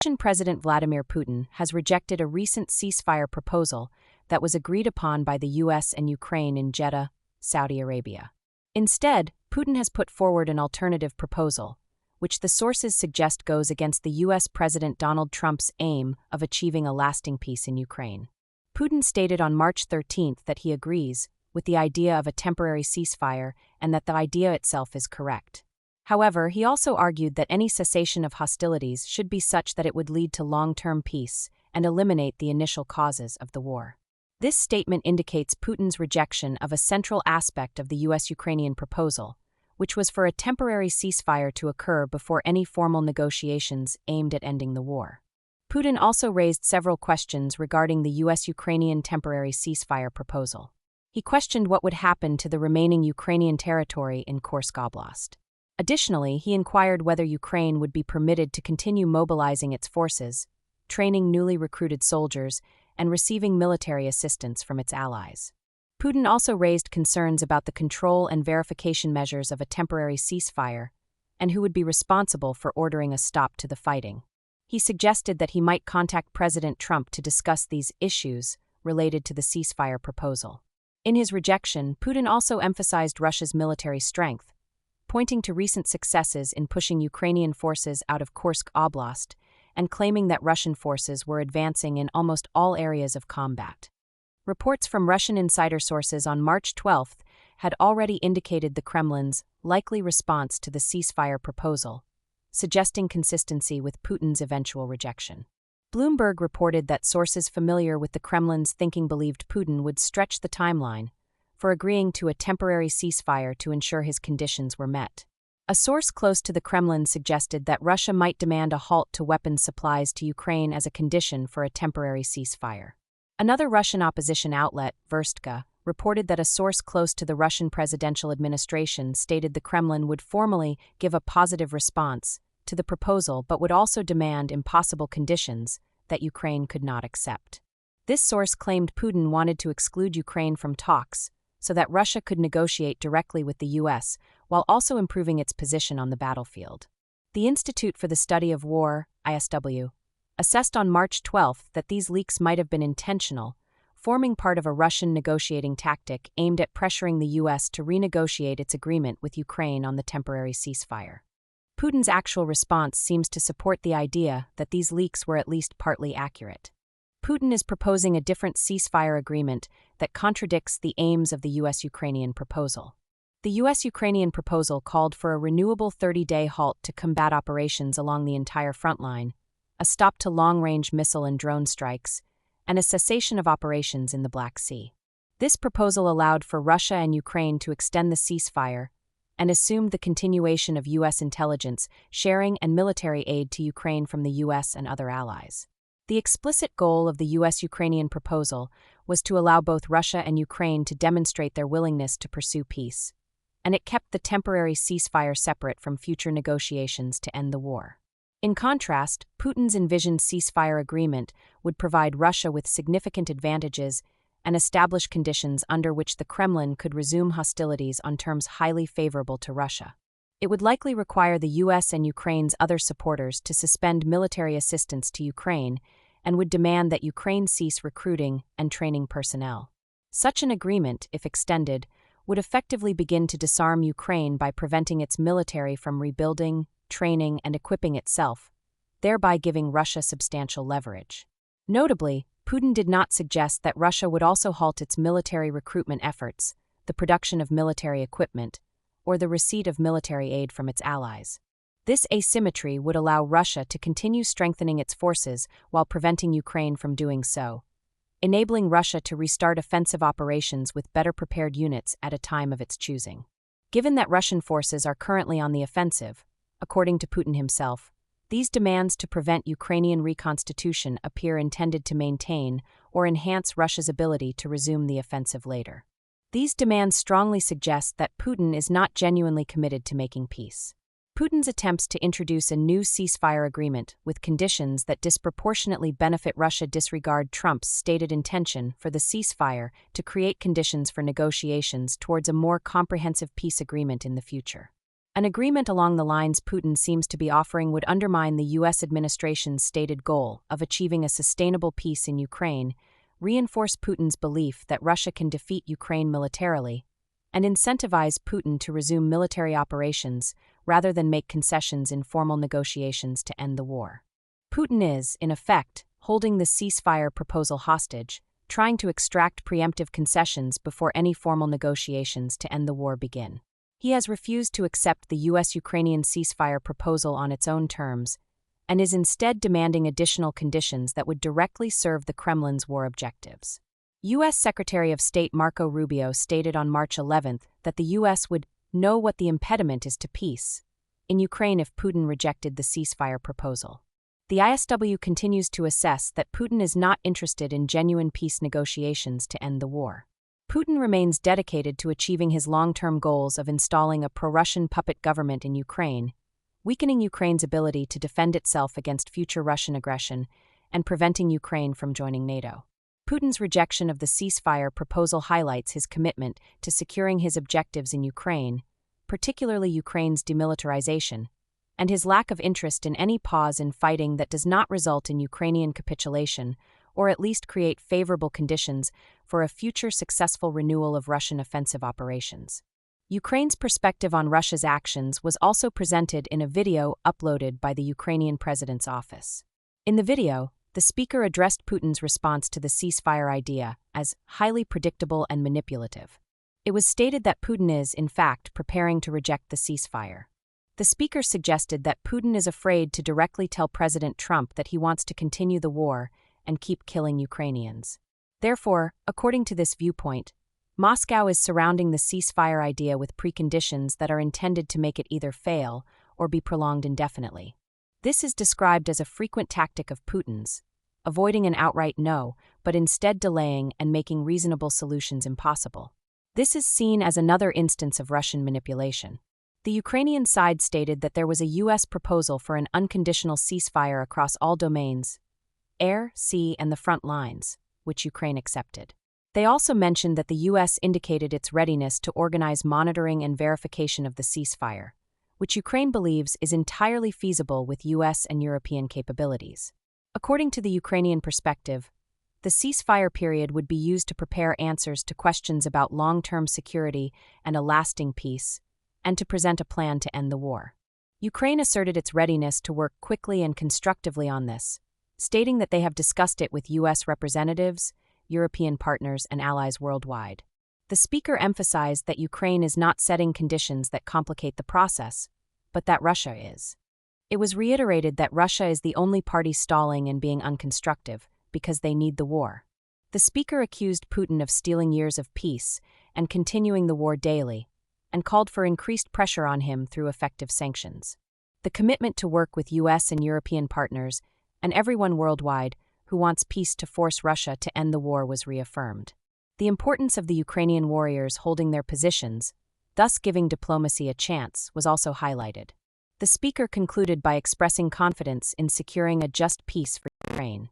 Russian President Vladimir Putin has rejected a recent ceasefire proposal that was agreed upon by the US and Ukraine in Jeddah, Saudi Arabia. Instead, Putin has put forward an alternative proposal, which the sources suggest goes against the US President Donald Trump's aim of achieving a lasting peace in Ukraine. Putin stated on March 13 that he agrees with the idea of a temporary ceasefire and that the idea itself is correct. However, he also argued that any cessation of hostilities should be such that it would lead to long-term peace and eliminate the initial causes of the war. This statement indicates Putin's rejection of a central aspect of the US-Ukrainian proposal, which was for a temporary ceasefire to occur before any formal negotiations aimed at ending the war. Putin also raised several questions regarding the US-Ukrainian temporary ceasefire proposal. He questioned what would happen to the remaining Ukrainian territory in Kursk Oblast. Additionally, he inquired whether Ukraine would be permitted to continue mobilizing its forces, training newly recruited soldiers, and receiving military assistance from its allies. Putin also raised concerns about the control and verification measures of a temporary ceasefire and who would be responsible for ordering a stop to the fighting. He suggested that he might contact President Trump to discuss these issues related to the ceasefire proposal. In his rejection, Putin also emphasized Russia's military strength, pointing to recent successes in pushing Ukrainian forces out of Kursk Oblast and claiming that Russian forces were advancing in almost all areas of combat. Reports from Russian insider sources on March 12 had already indicated the Kremlin's likely response to the ceasefire proposal, suggesting consistency with Putin's eventual rejection. Bloomberg reported that sources familiar with the Kremlin's thinking believed Putin would stretch the timeline for agreeing to a temporary ceasefire to ensure his conditions were met. A source close to the Kremlin suggested that Russia might demand a halt to weapons supplies to Ukraine as a condition for a temporary ceasefire. Another Russian opposition outlet, Verstka, reported that a source close to the Russian presidential administration stated the Kremlin would formally give a positive response to the proposal but would also demand impossible conditions that Ukraine could not accept. This source claimed Putin wanted to exclude Ukraine from talks so that Russia could negotiate directly with the US while also improving its position on the battlefield. The Institute for the Study of War, ISW, assessed on March 12 that these leaks might have been intentional, forming part of a Russian negotiating tactic aimed at pressuring the US to renegotiate its agreement with Ukraine on the temporary ceasefire. Putin's actual response seems to support the idea that these leaks were at least partly accurate. Putin is proposing a different ceasefire agreement that contradicts the aims of the US-Ukrainian proposal. The US-Ukrainian proposal called for a renewable 30-day halt to combat operations along the entire front line, a stop to long-range missile and drone strikes, and a cessation of operations in the Black Sea. This proposal allowed for Russia and Ukraine to extend the ceasefire and assumed the continuation of US intelligence, sharing, and military aid to Ukraine from the US and other allies. The explicit goal of the US-Ukrainian proposal was to allow both Russia and Ukraine to demonstrate their willingness to pursue peace, and it kept the temporary ceasefire separate from future negotiations to end the war. In contrast, Putin's envisioned ceasefire agreement would provide Russia with significant advantages and establish conditions under which the Kremlin could resume hostilities on terms highly favorable to Russia. It would likely require the US and Ukraine's other supporters to suspend military assistance to Ukraine and would demand that Ukraine cease recruiting and training personnel. Such an agreement, if extended, would effectively begin to disarm Ukraine by preventing its military from rebuilding, training, and equipping itself, thereby giving Russia substantial leverage. Notably, Putin did not suggest that Russia would also halt its military recruitment efforts, the production of military equipment, or the receipt of military aid from its allies. This asymmetry would allow Russia to continue strengthening its forces while preventing Ukraine from doing so, enabling Russia to restart offensive operations with better prepared units at a time of its choosing. Given that Russian forces are currently on the offensive, according to Putin himself, these demands to prevent Ukrainian reconstitution appear intended to maintain or enhance Russia's ability to resume the offensive later. These demands strongly suggest that Putin is not genuinely committed to making peace. Putin's attempts to introduce a new ceasefire agreement with conditions that disproportionately benefit Russia disregard Trump's stated intention for the ceasefire to create conditions for negotiations towards a more comprehensive peace agreement in the future. An agreement along the lines Putin seems to be offering would undermine the U.S. administration's stated goal of achieving a sustainable peace in Ukraine, reinforce Putin's belief that Russia can defeat Ukraine militarily, and incentivize Putin to resume military operations rather than make concessions in formal negotiations to end the war. Putin is, in effect, holding the ceasefire proposal hostage, trying to extract preemptive concessions before any formal negotiations to end the war begin. He has refused to accept the US-Ukrainian ceasefire proposal on its own terms, and is instead demanding additional conditions that would directly serve the Kremlin's war objectives. U.S. Secretary of State Marco Rubio stated on March 11 that the U.S. would know what the impediment is to peace in Ukraine if Putin rejected the ceasefire proposal. The ISW continues to assess that Putin is not interested in genuine peace negotiations to end the war. Putin remains dedicated to achieving his long-term goals of installing a pro-Russian puppet government in Ukraine, weakening Ukraine's ability to defend itself against future Russian aggression, and preventing Ukraine from joining NATO. Putin's rejection of the ceasefire proposal highlights his commitment to securing his objectives in Ukraine, particularly Ukraine's demilitarization, and his lack of interest in any pause in fighting that does not result in Ukrainian capitulation or at least create favorable conditions for a future successful renewal of Russian offensive operations. Ukraine's perspective on Russia's actions was also presented in a video uploaded by the Ukrainian president's office. In the video, the speaker addressed Putin's response to the ceasefire idea as highly predictable and manipulative. It was stated that Putin is, in fact, preparing to reject the ceasefire. The speaker suggested that Putin is afraid to directly tell President Trump that he wants to continue the war and keep killing Ukrainians. Therefore, according to this viewpoint, Moscow is surrounding the ceasefire idea with preconditions that are intended to make it either fail or be prolonged indefinitely. This is described as a frequent tactic of Putin's, avoiding an outright no, but instead delaying and making reasonable solutions impossible. This is seen as another instance of Russian manipulation. The Ukrainian side stated that there was a U.S. proposal for an unconditional ceasefire across all domains, air, sea, and the front lines, which Ukraine accepted. They also mentioned that the U.S. indicated its readiness to organize monitoring and verification of the ceasefire, which Ukraine believes is entirely feasible with U.S. and European capabilities. According to the Ukrainian perspective, the ceasefire period would be used to prepare answers to questions about long-term security and a lasting peace, and to present a plan to end the war. Ukraine asserted its readiness to work quickly and constructively on this, stating that they have discussed it with U.S. representatives, European partners, and allies worldwide. The speaker emphasized that Ukraine is not setting conditions that complicate the process, but that Russia is. It was reiterated that Russia is the only party stalling and being unconstructive because they need the war. The speaker accused Putin of stealing years of peace and continuing the war daily, and called for increased pressure on him through effective sanctions. The commitment to work with U.S. and European partners and everyone worldwide who wants peace to force Russia to end the war was reaffirmed. The importance of the Ukrainian warriors holding their positions, thus giving diplomacy a chance, was also highlighted. The speaker concluded by expressing confidence in securing a just peace for Ukraine.